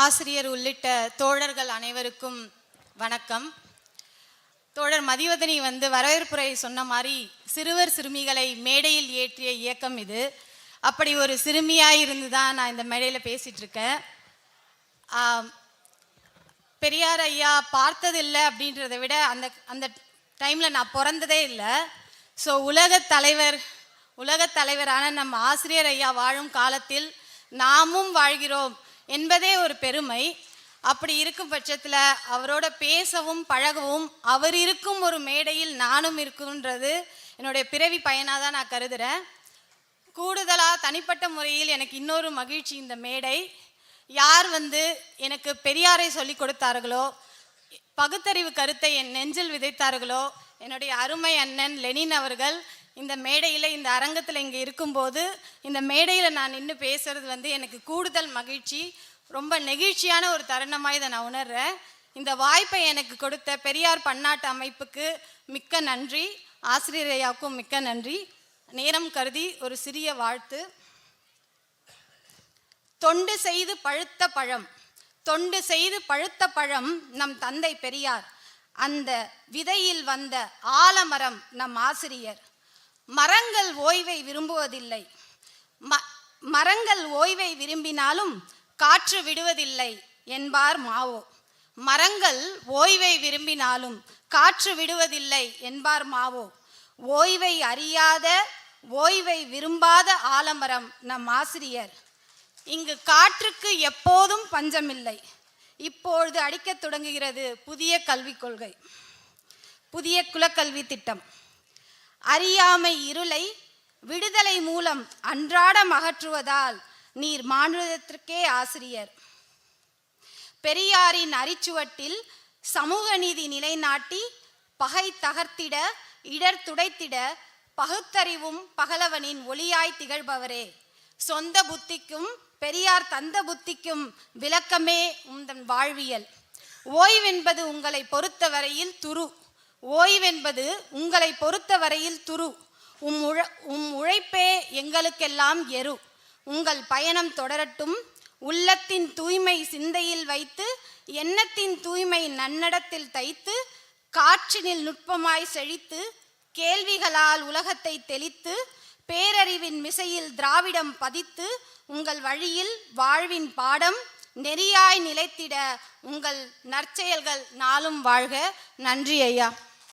ஆசிரியர் உள்ளிட்ட தோழர்கள் அனைவருக்கும் வணக்கம். தோழர் மதிவதனி வரவேற்புரை சொன்ன மாதிரி சிறுவர் சிறுமிகளை மேடையில் ஏற்றிய இயக்கம் இது. அப்படி ஒரு சிறுமியாக இருந்து தான் நான் இந்த மேடையில் பேசிகிட்டு இருக்கேன். பெரியார் ஐயா பார்த்ததில்லை அப்படின்றத விட அந்த டைமில் நான் பிறந்ததே இல்லை. ஸோ உலகத் தலைவரான நம்ம ஆசிரியர் ஐயா வாழும் காலத்தில் நாமும் வாழ்கிறோம் என்பதே ஒரு பெருமை. அப்படி இருக்கும் பட்சத்தில் அவரோட பேசவும் பழகவும் அவர் இருக்கும் ஒரு மேடையில் நானும் இருக்குன்றது என்னுடைய பிறவி பயனாக தான் நான் கருதுகிறேன். கூடுதலாக தனிப்பட்ட முறையில் எனக்கு இன்னொரு மகிழ்ச்சி, இந்த மேடை யார் எனக்கு பெரியாரை சொல்லி கொடுத்தார்களோ, பகுத்தறிவு கருத்தை என் நெஞ்சில் விதைத்தார்களோ, என்னுடைய அருமை அண்ணன் லெனின் அவர்கள் இந்த மேடையில் இந்த அரங்கத்தில் இங்கே இருக்கும்போது இந்த மேடையில் நான் நின்று பேசுகிறது எனக்கு கூடுதல் மகிழ்ச்சி, ரொம்ப நெகிழ்ச்சியான ஒரு தருணமாக இதை நான் உணர்கிறேன். இந்த வாய்ப்பை எனக்கு கொடுத்த பெரியார் பன்னாட்டு அமைப்புக்கு மிக்க நன்றி, ஆசிரியர் ஐயாவுக்கும் மிக்க நன்றி. நேரம் கருதி ஒரு சிறிய வாழ்த்து. தொண்டு செய்து பழுத்த பழம் நம் தந்தை பெரியார், அந்த விதையில் வந்த ஆலமரம் நம் ஆசிரியர். மரங்கள் ஓய்வை விரும்பினாலும் காற்று விடுவதில்லை என்பார் மாவோ. ஓய்வை அறியாத, ஓய்வை விரும்பாத ஆலமரம் நம் ஆசிரியர். இங்கு காற்றுக்கு எப்போதும் பஞ்சமில்லை. இப்பொழுது அடிக்கத் தொடங்குகிறது புதிய கல்விக் கொள்கை, புதிய குலக்கல்வி திட்டம். அறியாமை இருளை விடுதலை மூலம் அன்றாடம் அகற்றுவதால் நீர் மானுடத்திற்கே ஆசிரியர். பெரியாரின் அரிச்சுவட்டில் சமூக நீதி நிலைநாட்டி பகை தகர்த்திட, இடர் துடைத்திட பகுத்தறிவும் பகலவனின் ஒளியாய் திகழ்பவரே. சொந்த புத்திக்கும் பெரியார் தந்த புத்திக்கும் விளக்கமே உந்தன் வாழ்வியல். ஓய்வென்பது உங்களை பொறுத்தவரையில் துரு. உம் உழைப்பே எங்களுக்கெல்லாம் எரு. உங்கள் பயணம் தொடரட்டும். உள்ளத்தின் தூய்மை சிந்தையில் வைத்து, எண்ணத்தின் தூய்மை நன்னடத்தில் தைத்து, காற்றினில் நுட்பமாய் செழித்து, கேள்விகளால் உலகத்தை தெளித்து, பேரறிவின் மிசையில் திராவிடம் பதித்து, உங்கள் வழியில் வாழ்வின் பாடம் நெறியாய் நிலைத்திட உங்கள் நற்செயல்கள் நாளும் வாழ்க. நன்றி ஐயா.